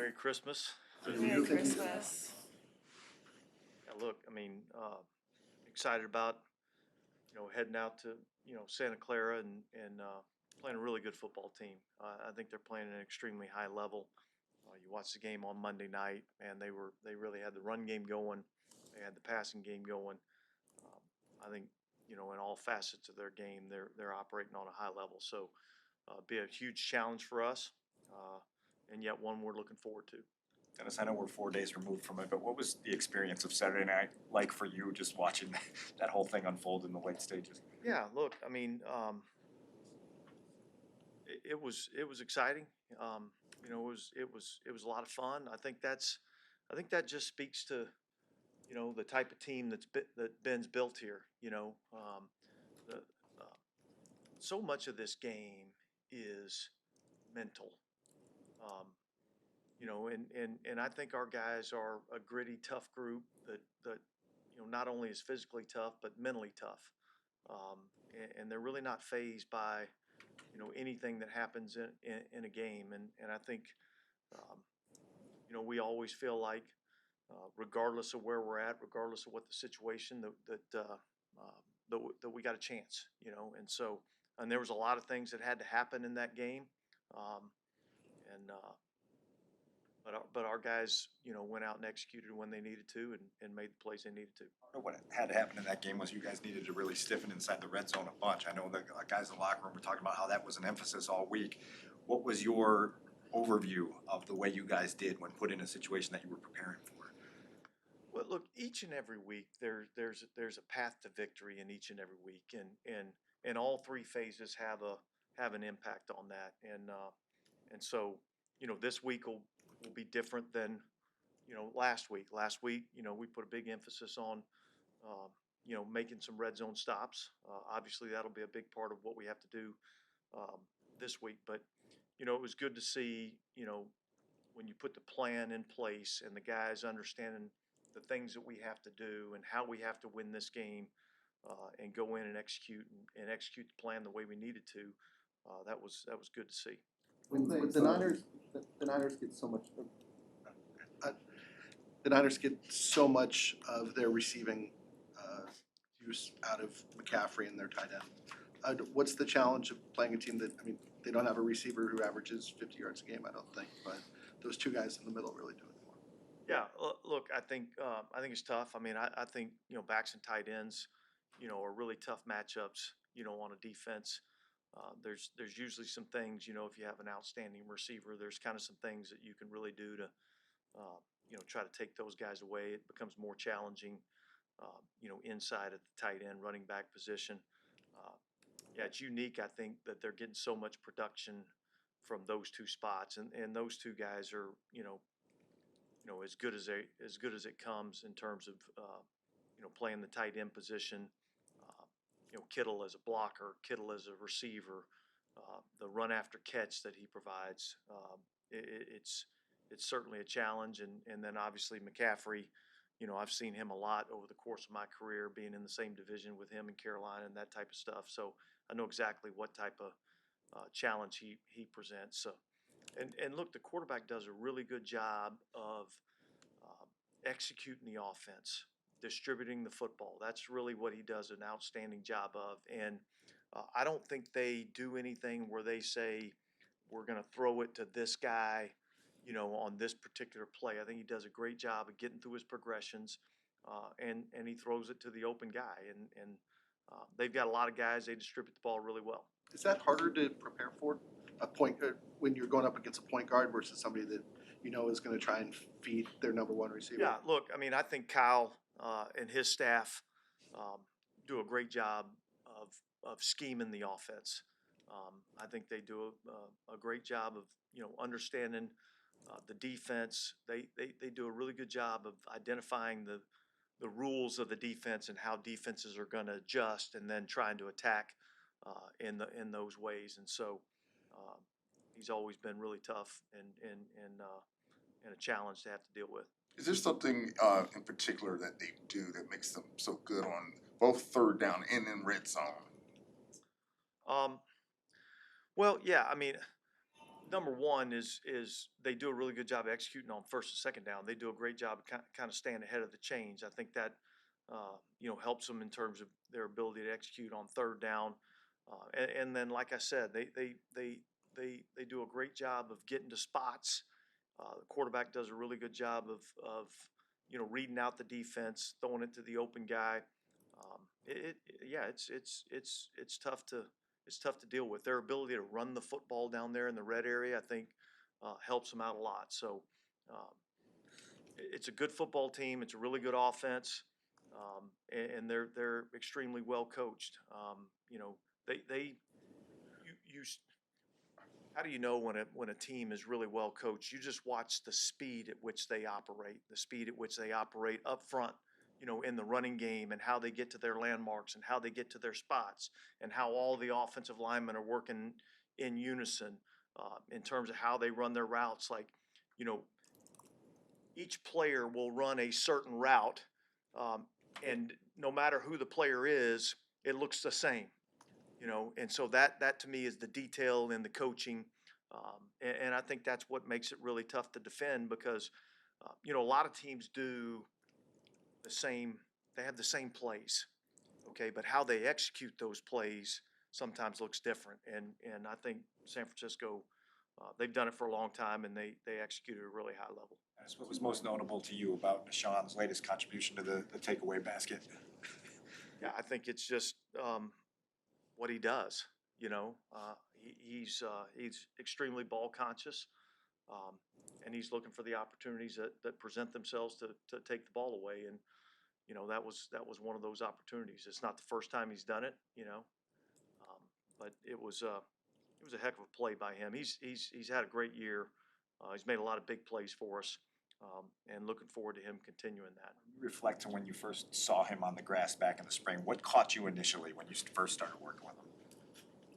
Merry Christmas. Merry Christmas. Yeah, look, I mean, excited about, heading out to, Santa Clara and playing a really good football team. I think they're playing at an extremely high level. You watch the game on Monday night, and they really had the run game going. They had the passing game going. I think, in all facets of their game, they're operating on a high level. So, be a huge challenge for us, and yet one we're looking forward to. Dennis, I know we're 4 days removed from it, but what was the experience of Saturday night like for you, just watching that whole thing unfold in the late stages? Yeah, look, I mean, it was exciting. It was a lot of fun. I think that just speaks to the type of team that Ben's built here. The so much of this game is mental. Um, and I think our guys are a gritty, tough group that not only is physically tough but mentally tough. And they're really not fazed by anything that happens in a game. And I think um, we always feel like regardless of where we're at, regardless of what the situation, that we got a chance. And there was a lot of things that had to happen in that game. Um, and but our guys, went out and executed when they needed to and made the plays they needed to. I know what had to happen in that game was you guys needed to really stiffen inside the red zone a bunch. I know the guys in the locker room were talking about how that was an emphasis all week. What was your overview of the way you guys did when put in a situation that you were preparing for? Well, look, each and every week there's a path to victory in each and every week, and all three phases have an impact on that, and so this week will be different than last week. Last week, we put a big emphasis on making some red zone stops. Obviously, that'll be a big part of what we have to do um, this week. But it was good to see when you put the plan in place and the guys understanding the things that we have to do and how we have to win this game and go in and execute the plan the way we needed to. That was good to see. When the Niners get so much. The Niners get so much of their receiving use out of McCaffrey and their tight end. What's the challenge of playing a team that, I mean, they don't have a receiver who averages 50 yards a game, I don't think, but those two guys in the middle really do it for them. Yeah, look, I think it's tough. I mean, I think backs and tight ends, are really tough matchups. On a defense, there's usually some things. If you have an outstanding receiver, there's kind of some things that you can really do to try to take those guys away. It becomes more challenging, inside at the tight end, running back position. Uh, yeah, it's unique. I think that they're getting so much production from those two spots, and those two guys are as good as it comes in terms of playing the tight end position. Uh, Kittle as a blocker, Kittle as a receiver, the run after catch that he provides. It's certainly a challenge, and then obviously McCaffrey. I've seen him a lot over the course of my career, being in the same division with him in Carolina and that type of stuff. So I know exactly what type of challenge he presents. So, and look, the quarterback does a really good job of executing the offense, distributing the football. That's really what he does an outstanding job of. And I don't think they do anything where they say we're going to throw it to this guy, on this particular play. I think he does a great job of getting through his progressions, and he throws it to the open guy. And they've got a lot of guys. They distribute the ball really well. Is that harder to prepare for a point when you're going up against a point guard versus somebody that is going to try and feed their number one receiver? Yeah, look, I mean, I think Kyle and his staff do a great job of scheming the offense. I think they do a great job of understanding the defense. They do a really good job of identifying the rules of the defense and how defenses are going to adjust, and then trying to attack in those ways. And so he's always been really tough and a challenge to have to deal with. Is there something in particular that they do that makes them so good on both third down and in red zone? Well, yeah, I mean, number one is they do a really good job of executing on first and second down. They do a great job of kind of staying ahead of the chains. I think that helps them in terms of their ability to execute on third down. And then, like I said, they do a great job of getting to spots. The quarterback does a really good job of reading out the defense, throwing it to the open guy. Yeah, it's tough to deal with. Their ability to run the football down there in the red area, I think, helps them out a lot. So um, it's a good football team. It's a really good offense, and they're extremely well coached. They you how do you know when a team is really well coached? You just watch the speed at which they operate, the speed at which they operate up front, in the running game, and how they get to their landmarks and how they get to their spots, and how all the offensive linemen are working in unison in terms of how they run their routes. Like, you know, each player will run a certain route, um, and no matter who the player is, it looks the same. And so that to me is the detail in the coaching, and I think that's what makes it really tough to defend because a lot of teams do the same. They have the same plays, okay, but how they execute those plays sometimes looks different. And I think San Francisco, they've done it for a long time, and they execute at a really high level. That's what was most notable to you about Deshaun's latest contribution to the takeaway basket. Yeah, I think it's just what he does. He's extremely ball conscious, um, and he's looking for the opportunities that present themselves to take the ball away. And that was one of those opportunities. It's not the first time he's done it, but it was a heck of a play by him. He's had a great year. He's made a lot of big plays for us, and looking forward to him continuing that. Reflect to when you first saw him on the grass back in the spring. What caught you initially when you first started working with him?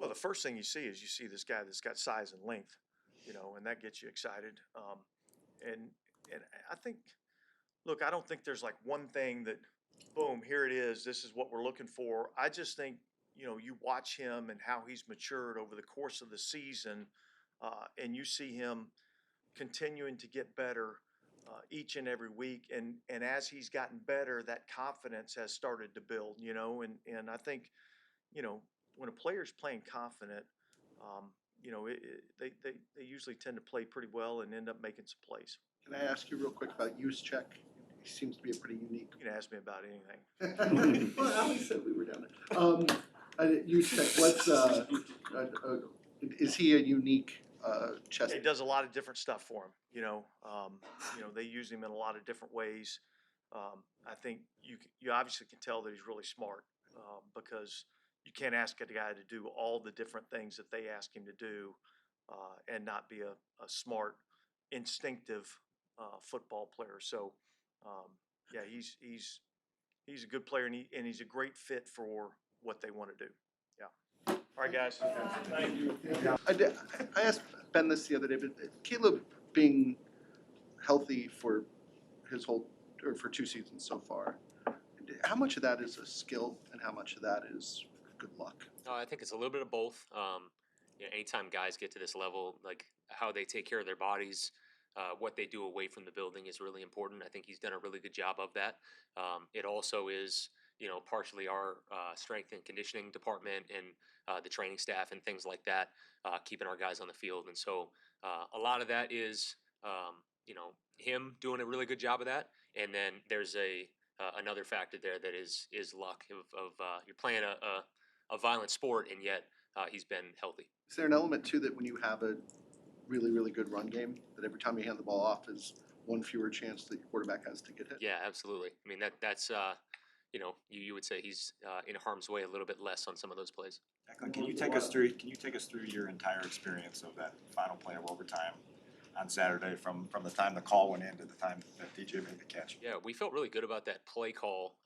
Well, the first thing you see this guy that's got size and length, and that gets you excited. And I think, look, I don't think there's like one thing that, boom, here it is. This is what we're looking for. I just think, you watch him and how he's matured over the course of the season, and you see him continuing to get better each and every week. And as he's gotten better, that confidence has started to build. And I think, when a player's playing confident, they usually tend to play pretty well and end up making some plays. Can I ask you real quick about Juszczyk? He seems to be a pretty unique. You can ask me about anything. Well, Alex said we were down there. Juszczyk, is he a unique chess? It does a lot of different stuff for him. They use him in a lot of different ways. I think you obviously can tell that he's really smart because you can't ask a guy to do all the different things that they ask him to do and not be a smart, instinctive football player. So, yeah, he's a good player, and he's a great fit for what they want to do. Yeah. All right, guys. Thank you. I asked Ben this the other day, but Caleb being healthy for for 2 seasons so far, how much of that is a skill and how much of that is good luck? I think it's a little bit of both. Anytime guys get to this level, like how they take care of their bodies, what they do away from the building is really important. I think he's done a really good job of that. It also is, partially our strength and conditioning department and the training staff and things like that, keeping our guys on the field. And so a lot of that is, him doing a really good job of that. And then there's another factor there that is luck of you're playing a violent sport, and yet he's been healthy. Is there an element too that when you have a really, really good run game, that every time you hand the ball off is one fewer chance that your quarterback has to get hit? Yeah, absolutely. I mean, that's you would say he's in harm's way a little bit less on some of those plays. Declan, can you take us through your entire experience of that final play of overtime on Saturday, from the time the call went in to the time that DJ made the catch? Yeah, we felt really good about that play call.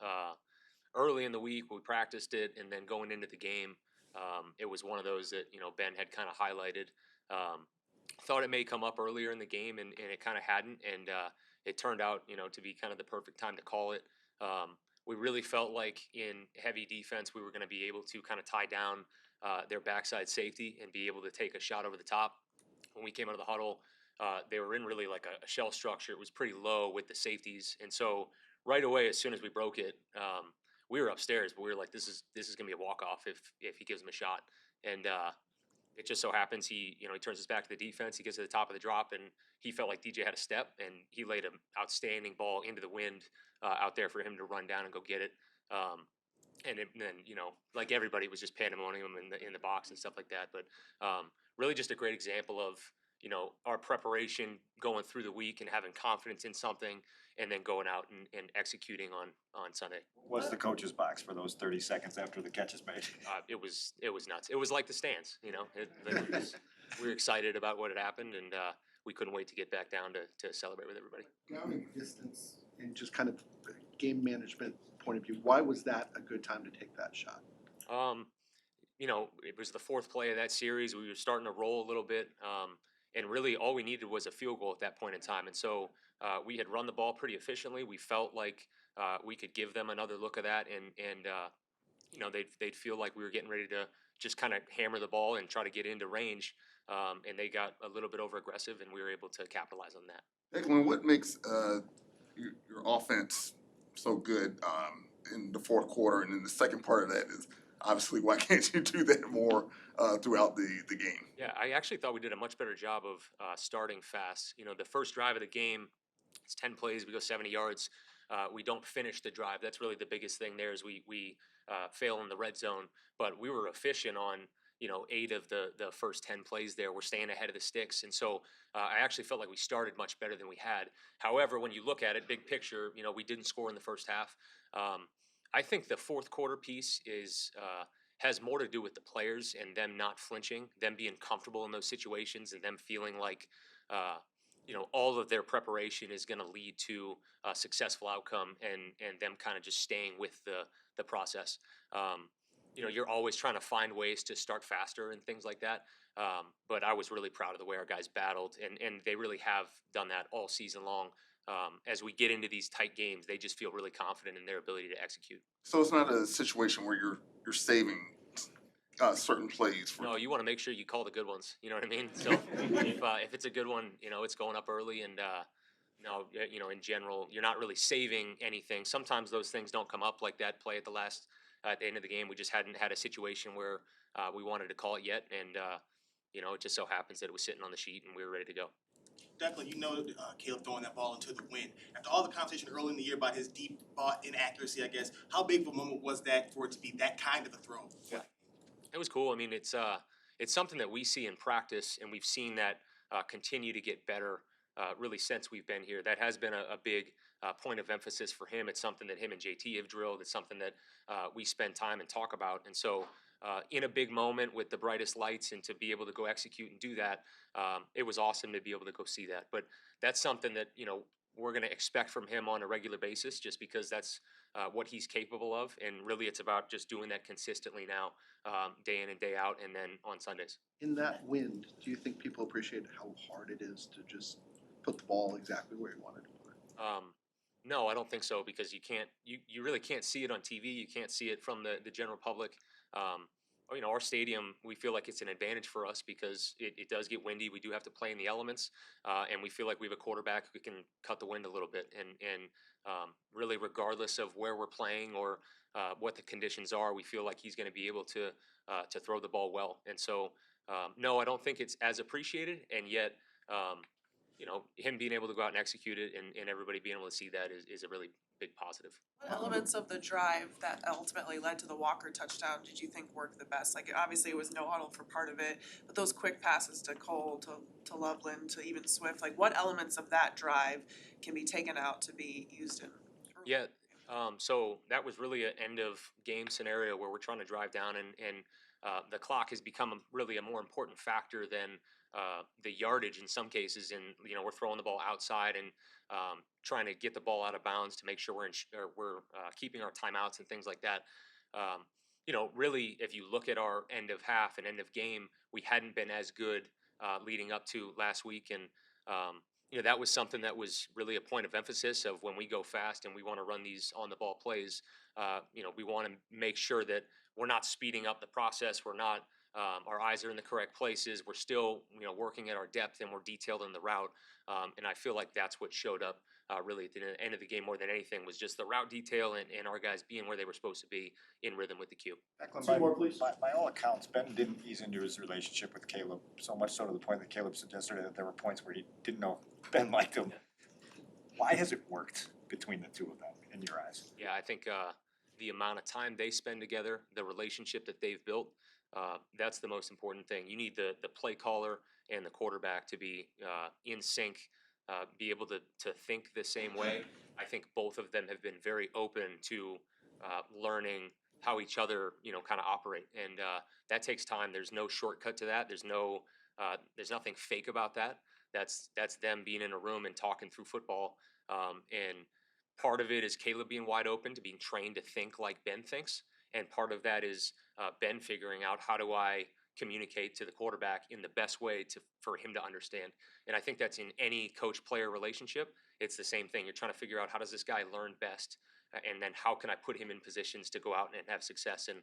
Early in the week, we practiced it, and then going into the game, it was one of those that Ben had kind of highlighted. Thought it may come up earlier in the game, and it kind of hadn't, and it turned out to be kind of the perfect time to call it. We really felt like in heavy defense we were going to be able to kind of tie down their backside safety and be able to take a shot over the top. when we came out of the huddle, they were in really like a shell structure. It was pretty low with the safeties, and so right away, as soon as we broke it, we were upstairs, but we were like, this is gonna be a walk off if he gives him a shot, and it just so happens he turns his back to the defense. He gets to the top of the drop, and he felt like DJ had a step, and he laid an outstanding ball into the wind out there for him to run down and go get it. And then like everybody was just pandemonium in the box and stuff like that. But really, just a great example of our preparation going through the week and having confidence in something, and then going out and executing on Sunday. What's the coach's box for those 30 seconds after the catch is made? It was nuts. It was like the stands. We were excited about what had happened, and we couldn't wait to get back down to celebrate with everybody. Down in distance and just kind of game management point of view, why was that a good time to take that shot? It was the fourth play of that series. We were starting to roll a little bit, and really all we needed was a field goal at that point in time. And so we had run the ball pretty efficiently. We felt like we could give them another look at that, and they'd feel like we were getting ready to just kind of hammer the ball and try to get into range. And they got a little bit over aggressive, and we were able to capitalize on that. Declan, what makes your offense so good in the fourth quarter? And then the second part of that is obviously why can't you do that more throughout the game? Yeah, I actually thought we did a much better job of starting fast. The first drive of the game, it's 10 plays, we go 70 yards. We don't finish the drive. That's really the biggest thing there is we fail in the red zone. But we were efficient on 8 of the first 10 plays there. We're staying ahead of the sticks. And so I actually felt like we started much better than we had. However, when you look at it, big picture, we didn't score in the first half. I think the fourth quarter piece has more to do with the players and them not flinching, them being comfortable in those situations, and them feeling like all of their preparation is going to lead to a successful outcome, and them kind of just staying with the process. You're always trying to find ways to start faster and things like that. But I was really proud of the way our guys battled, and they really have done that all season long. As we get into these tight games, they just feel really confident in their ability to execute. So it's not a situation where you're saving certain plays for. No, you want to make sure you call the good ones. You know what I mean? So if it's a good one, it's going up early, and no, in general, you're not really saving anything. Sometimes those things don't come up, like that play at the end of the game. We just hadn't had a situation where we wanted to call it yet, and it just so happens that it was sitting on the sheet and we were ready to go. Declan, Caleb throwing that ball into the wind. After all the conversation early in the year about his deep ball inaccuracy, I guess, how big of a moment was that for it to be that kind of a throw? Yeah, it was cool. I mean, it's something that we see in practice, and we've seen that continue to get better really since we've been here. That has been a big point of emphasis for him. It's something that him and JT have drilled. It's something that we spend time and talk about. And so in a big moment with the brightest lights, and to be able to go execute and do that, it was awesome to be able to go see that. But that's something that we're going to expect from him on a regular basis, just because that's what he's capable of. And really, it's about just doing that consistently now, day in and day out, and then on Sundays. In that wind, do you think people appreciate how hard it is to just put the ball exactly where you wanted to put it? No, I don't think so, because you really can't see it on TV. You can't see it from the general public. Our stadium, we feel like it's an advantage for us because it does get windy. We do have to play in the elements, and we feel like we have a quarterback who can cut the wind a little bit. And really, regardless of where we're playing or what the conditions are, we feel like he's going to be able to throw the ball well. And so, no, I don't think it's as appreciated, and yet him being able to go out and execute it, and everybody being able to see that is a really big positive. What elements of the drive that ultimately led to the Walker touchdown did you think worked the best? Like, obviously it was no huddle for part of it, but those quick passes to Cole, to Loveland, to even Swift, like what elements of that drive can be taken out to be used in? Yeah, so that was really an end of game scenario where we're trying to drive down, and the clock has become really a more important factor than the yardage in some cases. And we're throwing the ball outside and trying to get the ball out of bounds to make sure we're keeping our timeouts and things like that. Really, if you look at our end of half and end of game, we hadn't been as good leading up to last week, and that was something that was really a point of emphasis of when we go fast and we want to run these on the ball plays. We want to make sure that we're not speeding up the process. We're not Our eyes are in the correct places. We're still, working at our depth and we're detailed in the route. And I feel like that's what showed up really at the end of the game more than anything was just the route detail and our guys being where they were supposed to be in rhythm with the cue. Declan, Two more, please. by all accounts, Ben didn't ease into his relationship with Caleb, so much so to the point that Caleb suggested that there were points where he didn't know if Ben liked him. Why has it worked between the two of them, in your eyes? Yeah, I think the amount of time they spend together, the relationship that they've built, that's the most important thing. You need the play caller and the quarterback to be in sync, be able to think the same way. I think both of them have been very open to learning how each other, kind of operate, and that takes time. There's no shortcut to that. There's nothing fake about that. That's them being in a room and talking through football, and part of it is Caleb being wide open to being trained to think like Ben thinks, and part of that is Ben figuring out how do I communicate to the quarterback in the best way for him to understand. And I think that's in any coach-player relationship. It's the same thing. You're trying to figure out how does this guy learn best, and then how can I put him in positions to go out and have success. And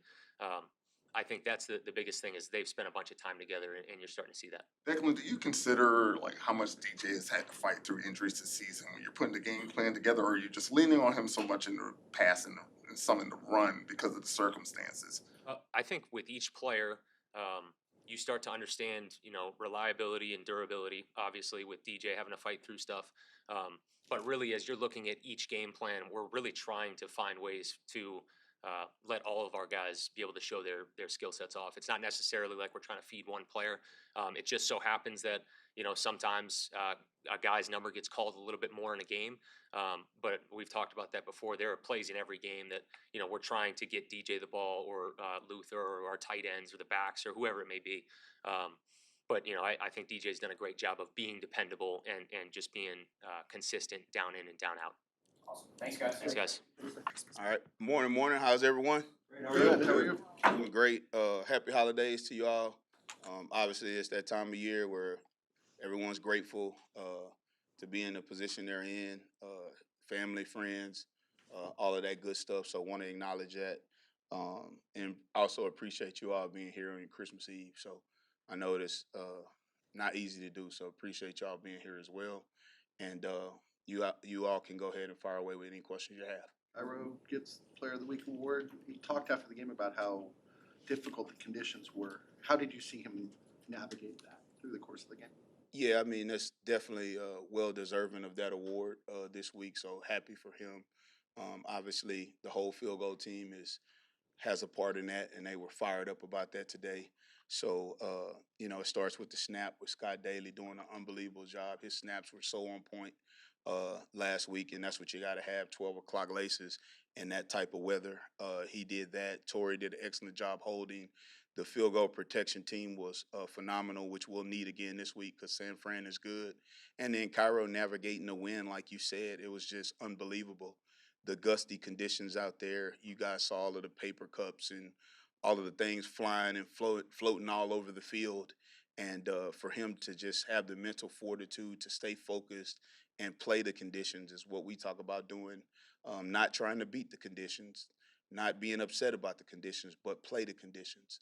I think that's the biggest thing is they've spent a bunch of time together, and you're starting to see that. Declan, do you consider like how much DJ has had to fight through injuries this season when you're putting the game plan together, or are you just leaning on him so much in the passing and some in the run because of the circumstances? I think with each player, you start to understand, reliability and durability. Obviously, with DJ having to fight through stuff, but really, as you're looking at each game plan, we're really trying to find ways to let all of our guys be able to show their skill sets off. It's not necessarily like we're trying to feed one player. It just so happens that sometimes a guy's number gets called a little bit more in a game. But we've talked about that before. There are plays in every game that we're trying to get DJ the ball, or Luther, or our tight ends, or the backs, or whoever it may be. But I think DJ's done a great job of being dependable and just being consistent down in and down out. Awesome. Thanks, guys. Thanks, guys. All right. Morning. How's everyone? Good, how are you? Doing great. Happy holidays to you all. Obviously, it's that time of year where everyone's grateful to be in the position they're in, family, friends, all of that good stuff. So want to acknowledge that. And also appreciate you all being here on Christmas Eve. So I know it's not easy to do, so appreciate y'all being here as well. And you all can go ahead and fire away with any questions you have. Iro gets Player of the Week award. He talked after the game about how difficult the conditions were. How did you see him navigate that through the course of the game? Yeah, I mean, that's definitely well deserving of that award this week. So happy for him. Obviously, the whole field goal team has a part in that, and they were fired up about that today. So, it starts with the snap with Scott Daly doing an unbelievable job. His snaps were so on point last week, and that's what you got to have, 12 o'clock laces in that type of weather. He did that. Torrey did an excellent job holding. The field goal protection team was phenomenal, which we'll need again this week because San Fran is good. And then Cairo navigating the wind, like you said, it was just unbelievable. The gusty conditions out there, you guys saw all of the paper cups and all of the things flying and floating all over the field. And for him to just have the mental fortitude to stay focused and play the conditions is what we talk about doing, not trying to beat the conditions, not being upset about the conditions, but play the conditions.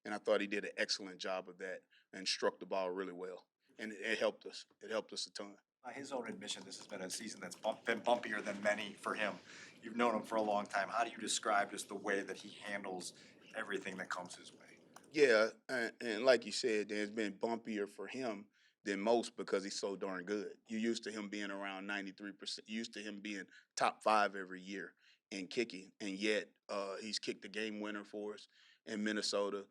And I thought he did an excellent job of that and struck the ball really well. And it helped us. It helped us a ton. By his own admission, this has been a season that's been bumpier than many for him. You've known him for a long time. How do you describe just the way that he handles everything that comes his way? Yeah, and like you said, it's been bumpier for him than most because he's so darn good. You're used to him being around 93%, used to him being top 5 every year in kicking, and yet he's kicked the game winner for us in Minnesota.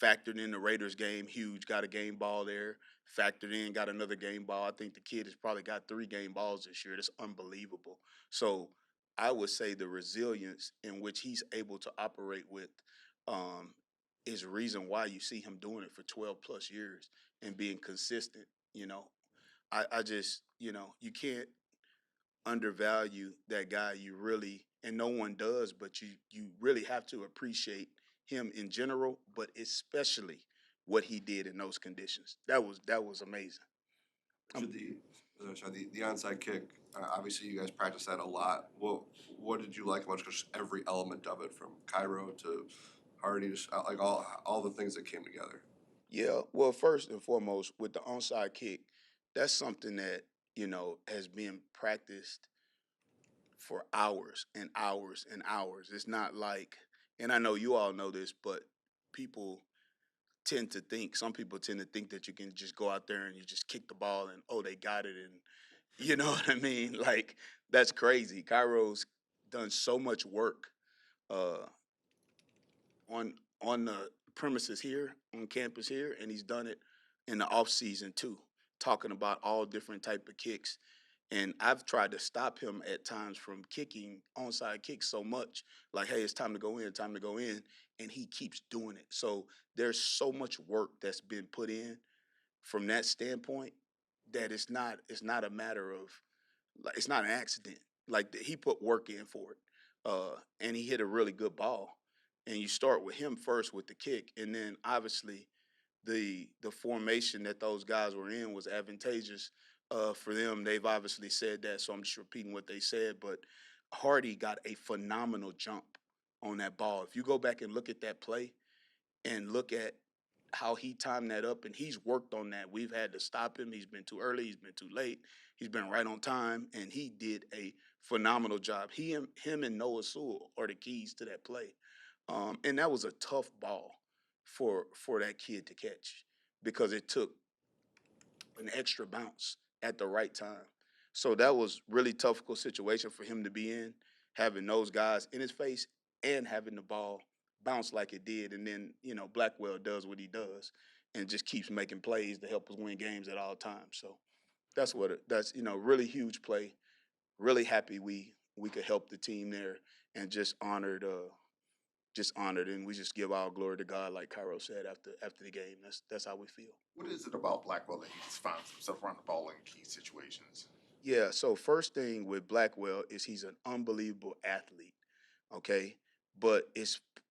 Factored in the Raiders game, huge, got a game ball there. Factored in, got another game ball. I think the kid has probably got 3 game balls this year. That's unbelievable. So I would say the resilience in which he's able to operate with is a reason why you see him doing it for 12 plus years and being consistent. I just, you can't undervalue that guy. You really, and no one does, but you really have to appreciate him in general, but especially what he did in those conditions. That was amazing. The onside kick, obviously you guys practice that a lot. What did you like about just every element of it, from Cairo to Hardy, just like all the things that came together. Yeah, well, first and foremost, with the onside kick, that's something that, has been practiced for hours and hours and hours. It's not like, and I know you all know this, but people some people tend to think that you can just go out there and you just kick the ball and, oh, they got it. And you know what I mean? Like, that's crazy. Cairo's done so much work uh, on the premises here, on campus here, and he's done it in the off season too, talking about all different type of kicks. And I've tried to stop him at times from kicking onside kicks so much, like, hey, it's time to go in, time to go in, and he keeps doing it. So there's so much work that's been put in from that standpoint that it's not a matter of, like, it's not an accident. Like, he put work in for it, and he hit a really good ball. And you start with him first with the kick, and then obviously the formation that those guys were in was advantageous for them. They've obviously said that, so I'm just repeating what they said. But Hardy got a phenomenal jump on that ball. If you go back and look at that play and look at how he timed that up, and he's worked on that. We've had to stop him. He's been too early. He's been too late. He's been right on time, and he did a phenomenal job. Him and Noah Sewell are the keys to that play. And that was a tough ball for that kid to catch because it took an extra bounce at the right time. So that was really tough situation for him to be in, having those guys in his face and having the ball bounce like it did. And then, Blackwell does what he does and just keeps making plays to help us win games at all times. So that's really huge play. Really happy we could help the team there, and just honored, and we just give all glory to God, like Cairo said after the game. That's how we feel. What is it about Blackwell that he just finds himself running the ball in key situations? Yeah. So first thing with Blackwell is he's an unbelievable athlete. Okay, but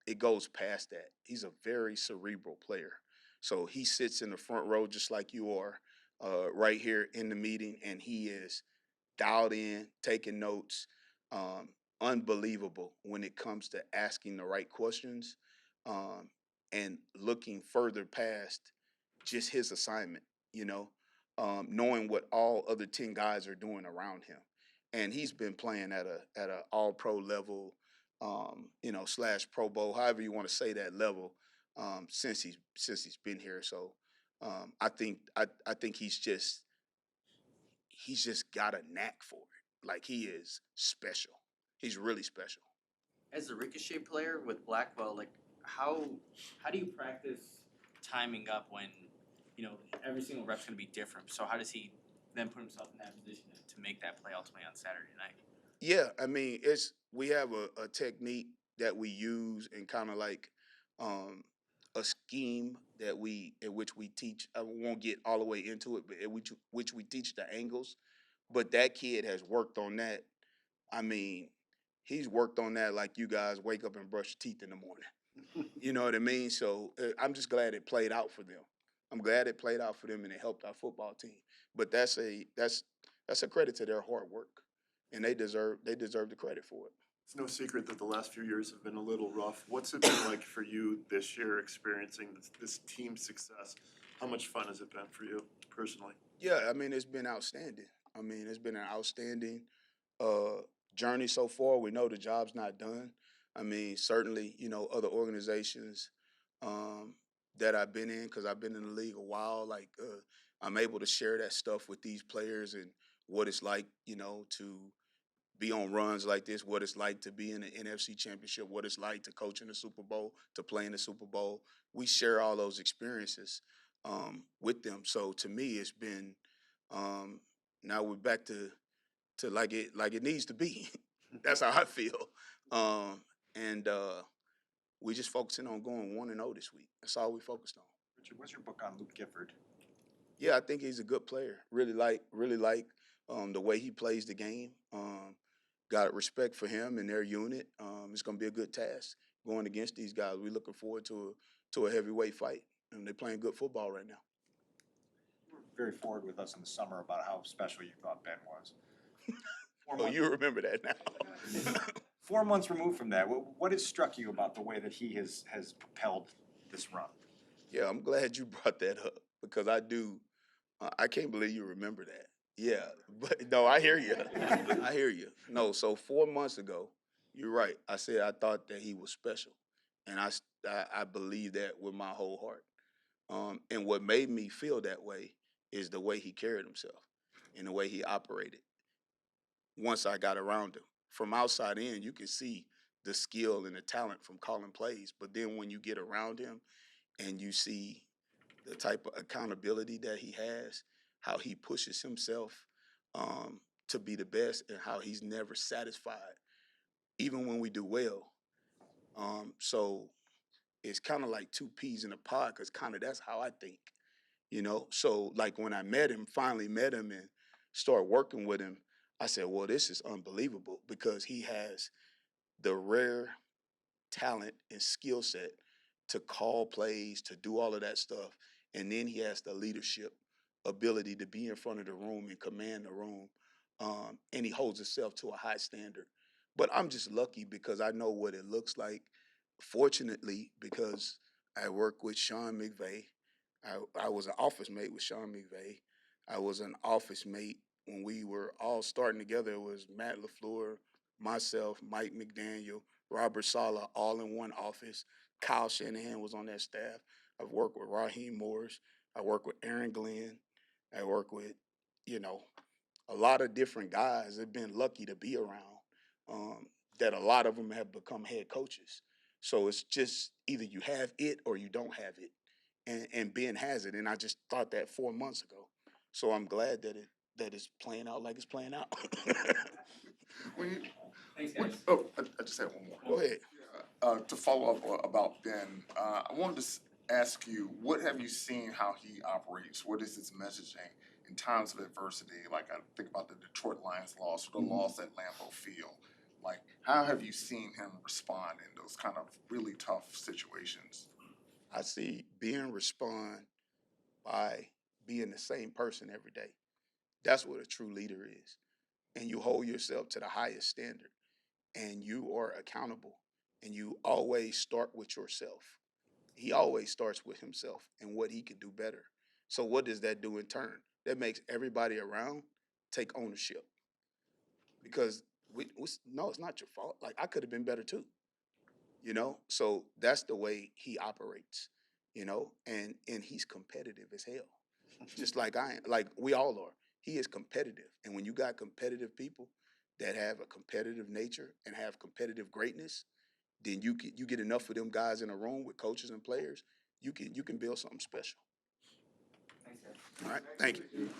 it goes past that. He's a very cerebral player. So he sits in the front row just like you are, right here in the meeting, and he is dialed in, taking notes. Um, Unbelievable when it comes to asking the right questions, um, and looking further past just his assignment, knowing what all other 10 guys are doing around him. And he's been playing at a all pro level, slash Pro Bowl, however you want to say that level, since he's been here. So I think he's just got a knack for it. Like, he is special. He's really special. As a ricochet player with Blackwell, like how do you practice timing up when every single rep's gonna be different? So how does he then put himself in that position to make that play ultimately on Saturday night? Yeah, I mean, we have a technique that we use, and kind of like um, a scheme in which we teach. I won't get all the way into it, but in which we teach the angles. But that kid has worked on that. I mean, he's worked on that like you guys wake up and brush your teeth in the morning. You know what I mean? So I'm just glad it played out for them. I'm glad it played out for them and it helped our football team. But that's a credit to their hard work, and they deserve the credit for it. It's no secret that the last few years have been a little rough. What's it been like for you this year experiencing this team success? How much fun has it been for you personally? Yeah, I mean, it's been outstanding. I mean, it's been an outstanding uh, journey so far. We know the job's not done. I mean, certainly, other organizations um, that I've been in, because I've been in the league a while, like, I'm able to share that stuff with these players and what it's like, to be on runs like this, what it's like to be in the NFC Championship, what it's like to coach in the Super Bowl, to play in the Super Bowl. We share all those experiences with them. So to me, it's been um, now we're back to like it needs to be. That's how I feel. And we just focusing on going 1-0 this week. That's all we focused on. Richard, what's your book on Luke Gifford? Yeah, I think he's a good player. Really like the way he plays the game. Got respect for him and their unit. It's going to be a good task going against these guys. We're looking forward to a heavyweight fight, and they're playing good football right now. You were very forward with us in the summer about how special you thought Ben was. Oh, you remember that now. 4 months removed from that, what has struck you about the way that he has propelled this run? Yeah, I'm glad you brought that up because I do. I can't believe you remember that. Yeah, but no, I hear you. I hear you. No, so 4 months ago, you're right. I said I thought that he was special, and I believe that with my whole heart. And what made me feel that way is the way he carried himself and the way he operated. Once I got around him, from outside in, you can see the skill and the talent from calling plays. But then when you get around him and you see the type of accountability that he has, how he pushes himself to be the best, and how he's never satisfied, even when we do well. So it's kind of like two peas in a pod, because kind of that's how I think, you know. So like when I met him, finally met him, and started working with him, I said, well, this is unbelievable because he has the rare talent and skill set to call plays, to do all of that stuff. And then he has the leadership ability to be in front of the room and command the room. And he holds himself to a high standard. But I'm just lucky because I know what it looks like. Fortunately, because I work with Sean McVay. I was an office mate with Sean McVay. I was an office mate when we were all starting together. It was Matt LaFleur, myself, Mike McDaniel, Robert Saleh, all in one office. Kyle Shanahan was on that staff. I've worked with Raheem Morris. I worked with Aaron Glenn. I worked with, you know, a lot of different guys. I've been lucky to be around. That a lot of them have become head coaches. So it's just either you have it or you don't have it. And Ben has it. And I just thought that 4 months ago. So I'm glad that it's playing out like it's playing out. When you, Thanks, when, guys. oh, I just had one more. Go ahead. To follow up about Ben, I wanted to ask you, what have you seen how he operates? What is his messaging in times of adversity? Like I think about the Detroit Lions loss or the loss at Lambeau Field. Like, how have you seen him respond in those kind of really tough situations? I see Ben respond by being the same person every day. That's what a true leader is. And you hold yourself to the highest standard, and you are accountable, and you always start with yourself. He always starts with himself and what he can do better. So what does that do in turn? That makes everybody around take ownership, because no, it's not your fault. Like I could have been better too, you know. So that's the way he operates, you know, and he's competitive as hell, just like I am. Like we all are. He is competitive, and when you got competitive people that have a competitive nature and have competitive greatness, then you get enough of them guys in a room with coaches and players, you can build something special. Thanks, guys. All right, thank you.